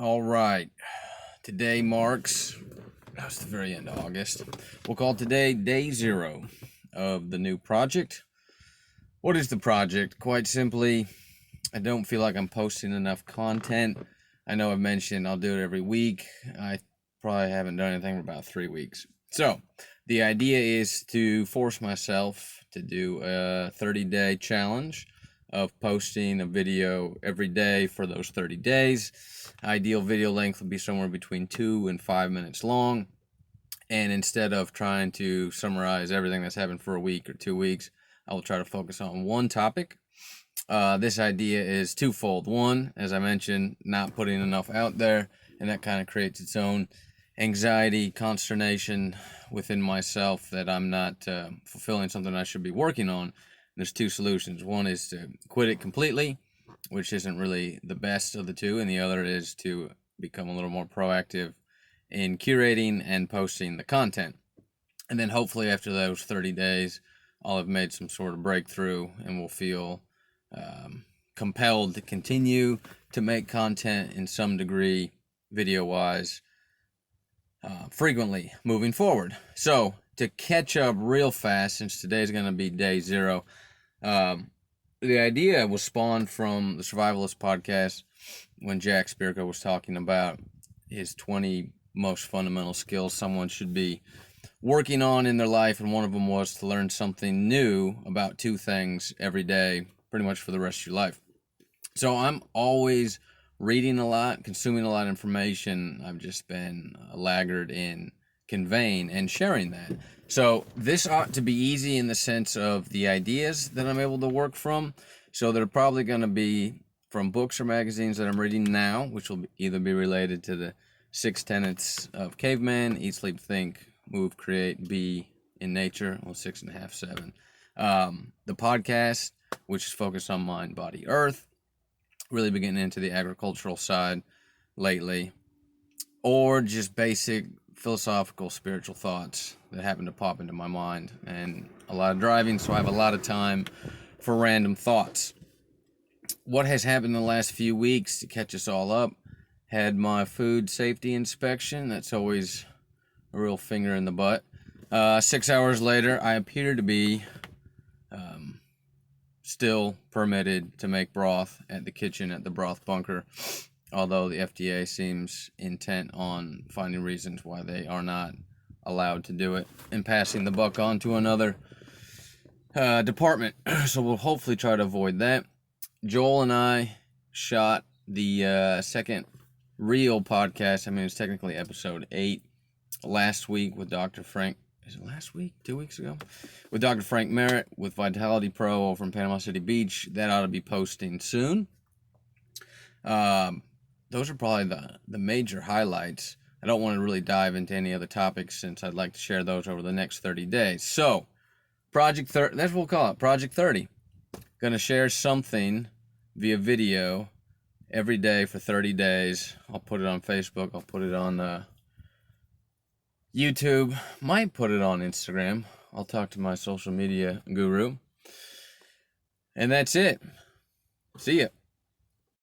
All right. Today marks, that's the very end of August. We'll call today day 0 of the new project. What is the project? Quite simply, I don't feel like I'm posting enough content. I know I've mentioned I'll do it every week. I probably haven't done anything for about 3 weeks. So, the idea is to force myself to do a 30-day challenge of posting a video every day for those 30 days. Ideal video length would be somewhere between 2 and 5 minutes long. And instead of trying to summarize everything that's happened for a week or 2 weeks, I will try to focus on one topic. This idea is twofold. One, as I mentioned, not putting enough out there, and that kind of creates its own anxiety, consternation within myself that I'm not fulfilling something I should be working on. There's 2 solutions. One is to quit it completely, which isn't really the best of the 2, and the other is to become a little more proactive in curating and posting the content. And then hopefully after those 30 days, I'll have made some sort of breakthrough and will feel compelled to continue to make content in some degree, video-wise, frequently moving forward. So, to catch up real fast, since today's going to be day 0, the idea was spawned from the Survivalist podcast when Jack Spirko was talking about his 20 most fundamental skills someone should be working on in their life, and one of them was to learn something new about 2 things every day, pretty much for the rest of your life. So I'm always reading a lot, consuming a lot of information. I've just been a laggard in conveying and sharing that. So this ought to be easy in the sense of the ideas that I'm able to work from. So they're probably going to be from books or magazines that I'm reading now, which will either be related to the 6 tenets of Caveman: eat, sleep, think, move, create, be in nature. Well, 6.5, 7. The podcast, which is focused on mind, body, earth. Really been getting into the agricultural side lately. Or just basic philosophical, spiritual thoughts that happen to pop into my mind. And a lot of driving, so I have a lot of time for random thoughts. What has happened in the last few weeks to catch us all up? Had my food safety inspection. That's always a real finger in the butt. 6 hours later, I appear to be still permitted to make broth at the kitchen at the broth bunker, although the FDA seems intent on finding reasons why they are not allowed to do it and passing the buck on to another department. So we'll hopefully try to avoid that. Joel and I shot the second real podcast. I mean, it's technically episode 8 last week with Dr. Frank. Is it last week? 2 weeks ago? With Dr. Frank Merritt with Vitality Pro over in Panama City Beach. That ought to be posting soon. Those are probably the major highlights. I don't want to really dive into any other topics since I'd like to share those over the next 30 days. So, Project 30, that's what we'll call it, Project 30. Going to share something via video every day for 30 days. I'll put it on Facebook. I'll put it on YouTube. Might put it on Instagram. I'll talk to my social media guru. And that's it. See ya.